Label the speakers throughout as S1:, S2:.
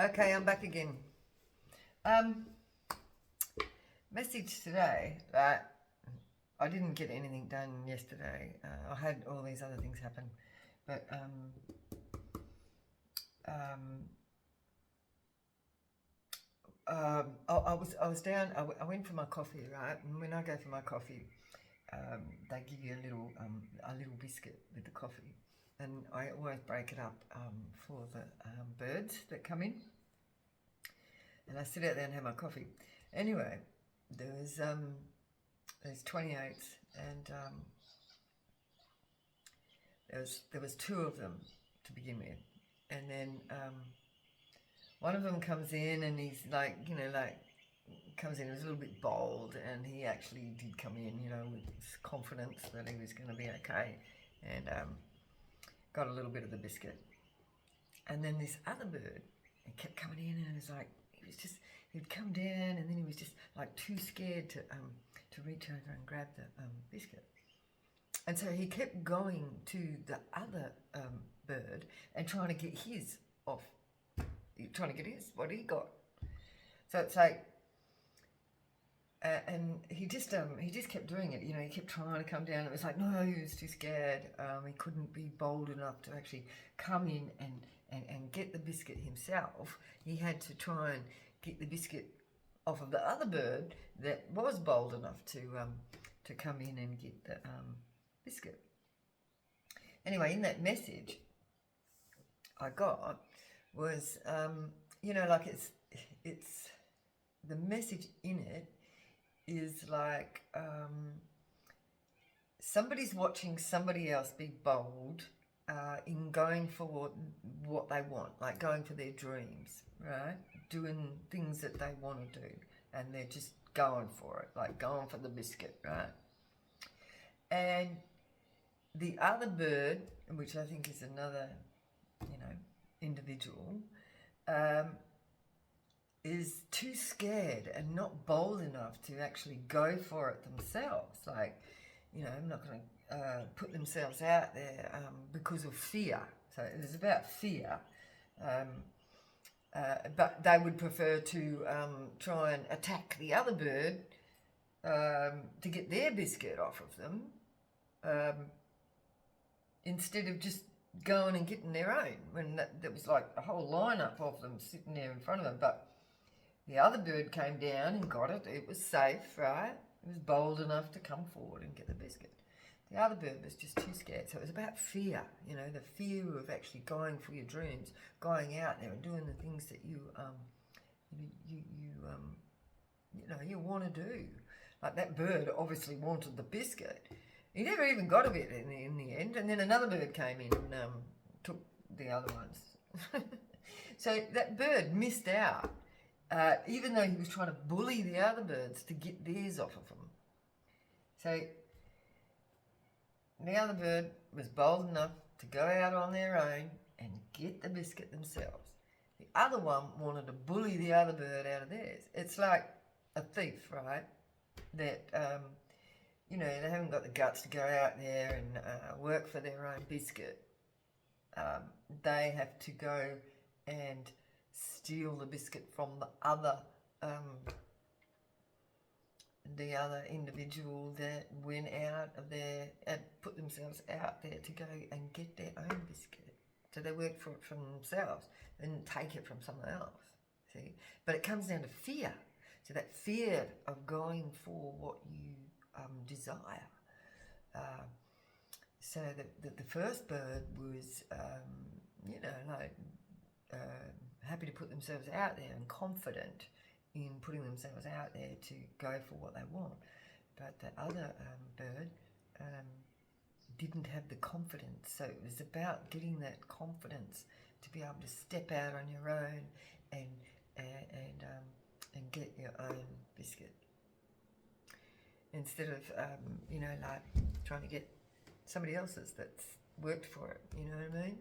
S1: Okay, I'm back again. Um, Message today that I didn't get anything done yesterday. I had all these other things happen, but um, I was down. I went for my coffee, right? And when I go for my coffee, they give you a little biscuit with the coffee, and I always break it up for the birds that come in. And I sit out there and have my coffee. Anyway, there's 28s, and there was two of them to begin with, and then one of them comes in and he's like, comes in. He was a little bit bold, and he actually did come in, with confidence that he was going to be okay, and got a little bit of the biscuit. And then this other bird, he kept coming in, and it was like he'd come down, and then he was just like too scared to reach over and grab the biscuit. And so he kept going to the other bird and trying to get his off, trying to get his what he got. So it's like, and he just kept doing it. He kept trying to come down. It was like, no, he was too scared. He couldn't be bold enough to actually come in and get the biscuit himself. He had to try and get the biscuit off of the other bird that was bold enough to come in and get the biscuit. Anyway, in that message I got was, like it's the message in it is like somebody's watching somebody else be bold in going for what they want, like going for their dreams, right? Doing things that they want to do, and they're just going for it, like going for the biscuit, right? And the other bird, which I think is another, individual, is too scared and not bold enough to actually go for it themselves. Like, I'm not going to put themselves out there because of fear. So it was about fear. But they would prefer to try and attack the other bird to get their biscuit off of them instead of just going and getting their own, when there was like a whole lineup of them sitting there in front of them. But the other bird came down and got it. It was safe, right? It was bold enough to come forward and get the biscuit. The other bird was just too scared. So it was about fear, the fear of actually going for your dreams, going out there and doing the things that you want to do. Like that bird obviously wanted the biscuit. He never even got a bit in the end. And then another bird came in and took the other ones. So that bird missed out. Even though he was trying to bully the other birds to get theirs off of him. So the other bird was bold enough to go out on their own and get the biscuit themselves. The other one wanted to bully the other bird out of theirs. It's like a thief, right? That, they haven't got the guts to go out there and work for their own biscuit. They have to go and steal the biscuit from the other individual that went out of there and put themselves out there to go and get their own biscuit. So they work for it from themselves and take it from someone else. See, but it comes down to fear. So that fear of going for what you desire. So the first bird was, happy to put themselves out there and confident in putting themselves out there to go for what they want. But the other bird didn't have the confidence. So it was about getting that confidence to be able to step out on your own and get your own biscuit. Instead of, like trying to get somebody else's that's worked for it. You know what I mean?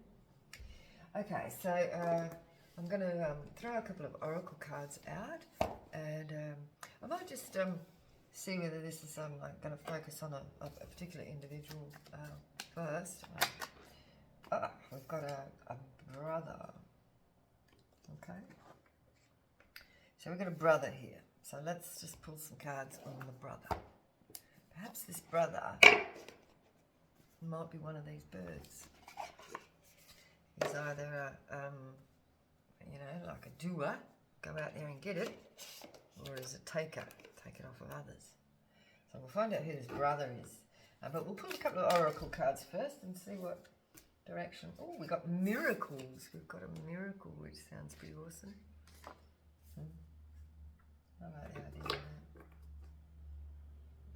S1: Okay, so I'm going to throw a couple of oracle cards out, and I might just see whether this is going to focus on a particular individual first. We've got a brother. Okay. So we've got a brother here. So let's just pull some cards on the brother. Perhaps this brother might be one of these birds. He's either like a doer, go out there and get it, or is a taker, take it off of others. So we'll find out who this brother is. But we'll pull a couple of oracle cards first and see what direction. Oh, we got miracles. We've got a miracle, which sounds pretty awesome. I like the idea of that.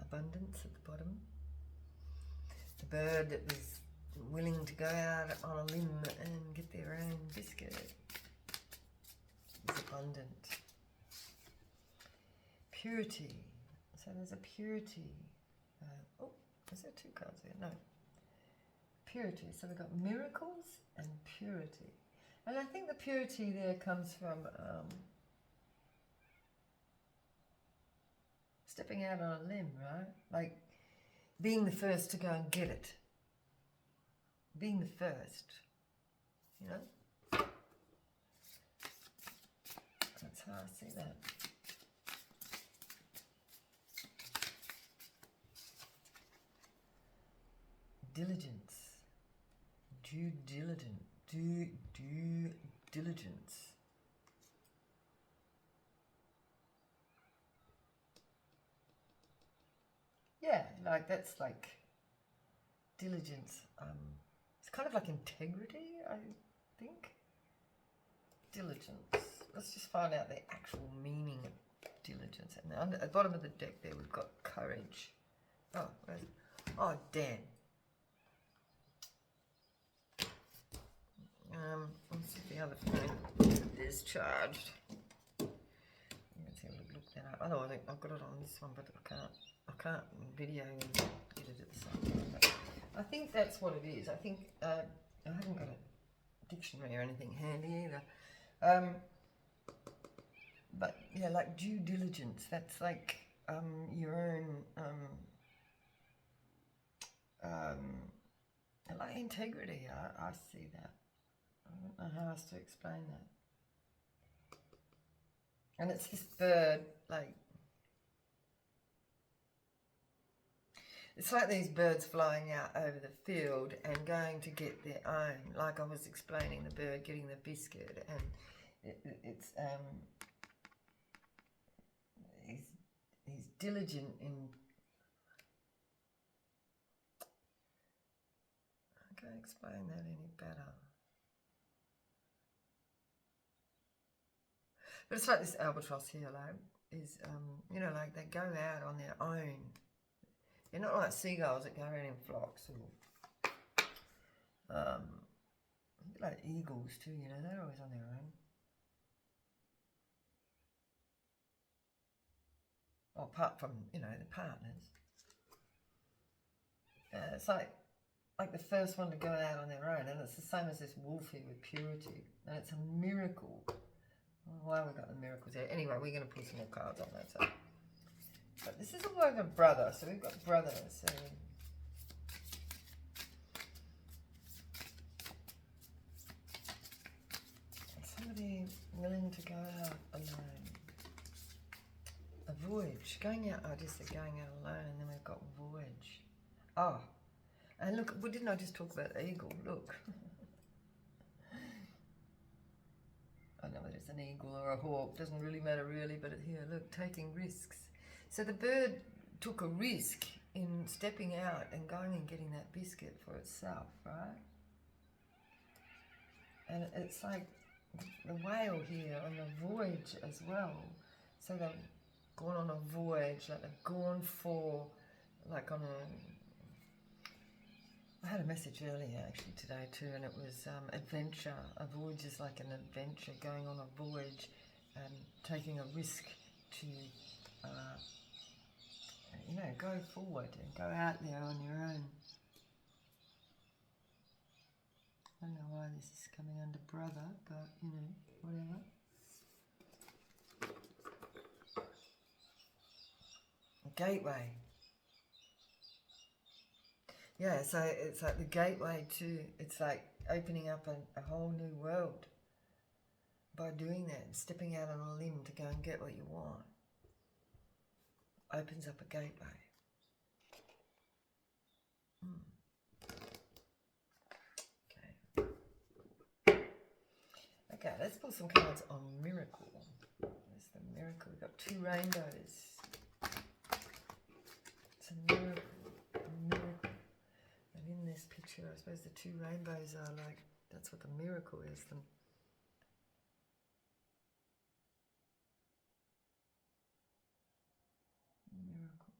S1: Abundance at the bottom. The bird that was willing to go out on a limb and get their own biscuit is abundant. Purity. So there's a purity. Is there two cards there? No. Purity. So we've got miracles and purity. And I think the purity there comes from stepping out on a limb, right? Like being the first to go and get it. Being the first, you know? That's how I see that. Diligence. Due diligence. Yeah, like that's like diligence. It's kind of like integrity, I think. Diligence. Let's just find out the actual meaning of diligence. And at the bottom of the deck there we've got courage. Oh, where's it? Oh, Dan. Let's see if the other phone is charged. Let's have a look that up. Oh, I think I've got it on this one, but I can't video and get it at the same time. But I think that's what it is. I think I haven't got a dictionary or anything handy either. But yeah, like due diligence. That's like your own like integrity. I see that. I don't know how else to explain that. And it's this bird, like, it's like these birds flying out over the field and going to get their own. Like I was explaining, the bird getting the biscuit, and he's diligent in. I can't explain that any better. But it's like this albatross here, like, is, like they go out on their own. They're not like seagulls that go around in flocks, or like eagles too, they're always on their own. Well, apart from, the partners. It's like the first one to go out on their own, and it's the same as this wolf here with purity, and it's a miracle. Why have we got the miracles here? Anyway, we're going to pull some more cards on that side. But this is all over brother, so we've got brother. So somebody willing to go out alone. A voyage. Going out, I just said going out alone, and then we've got voyage. Oh, and look, didn't I just talk about eagle? Look. I don't know whether it's an eagle or a hawk, doesn't really matter really, but here, look, taking risks. So the bird took a risk in stepping out and going and getting that biscuit for itself, right? And it's like the whale here on the voyage as well. So they've gone on a voyage, like they've gone for, like on a... I had a message earlier actually today too, and it was adventure. A voyage is like an adventure, going on a voyage and taking a risk to, go forward and go out there on your own. I don't know why this is coming under brother, but, whatever. Gateway. Yeah, so it's like the gateway to, it's like opening up a whole new world. by doing that and stepping out on a limb to go and get what you want, opens up a gateway. Okay, let's pull some cards on miracle. There's the miracle. We've got 2 rainbows. It's a miracle. A miracle. And in this picture, I suppose the 2 rainbows are like, that's what the miracle is. The miracle.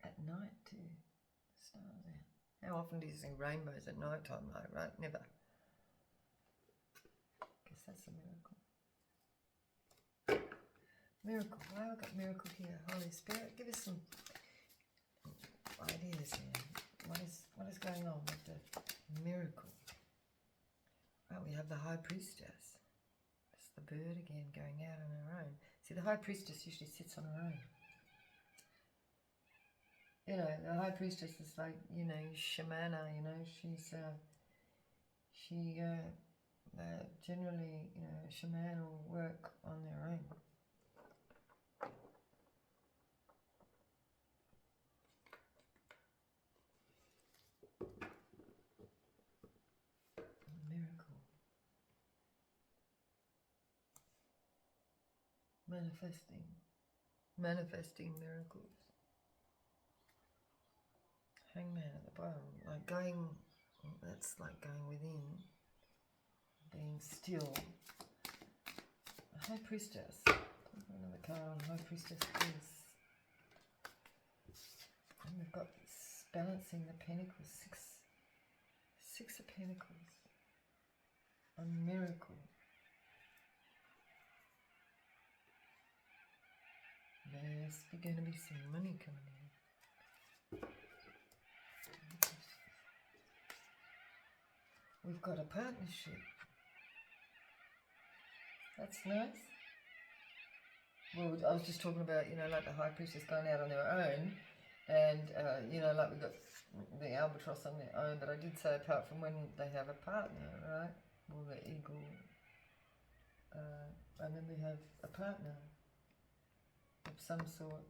S1: At night too. The stars out. How often do you see rainbows at night time though, right? Never. Guess that's a miracle. Miracle. Why have I got miracle here? Holy Spirit, give us some ideas here. What is going on with the miracle? Oh, we have the High Priestess. It's the bird again going out on her own. See, the High Priestess usually sits on her own. You know, the High Priestess is like, you know, shamana, you know, she generally, you know, a shaman will work on their own. Miracle. Manifesting miracles. Hangman at the bottom, like going, that's like going within, being still. High Priestess. Another card on High Priestess, please. And we've got this balancing the pentacles, six of pentacles. A miracle. There's going to be some money coming in. We've got a partnership. That's nice. Well, I was just talking about, you know, like the High Priestess going out on their own, and, you know, like we've got the albatross on their own, but I did say apart from when they have a partner, right? Well, the eagle, and then we have a partner of some sort.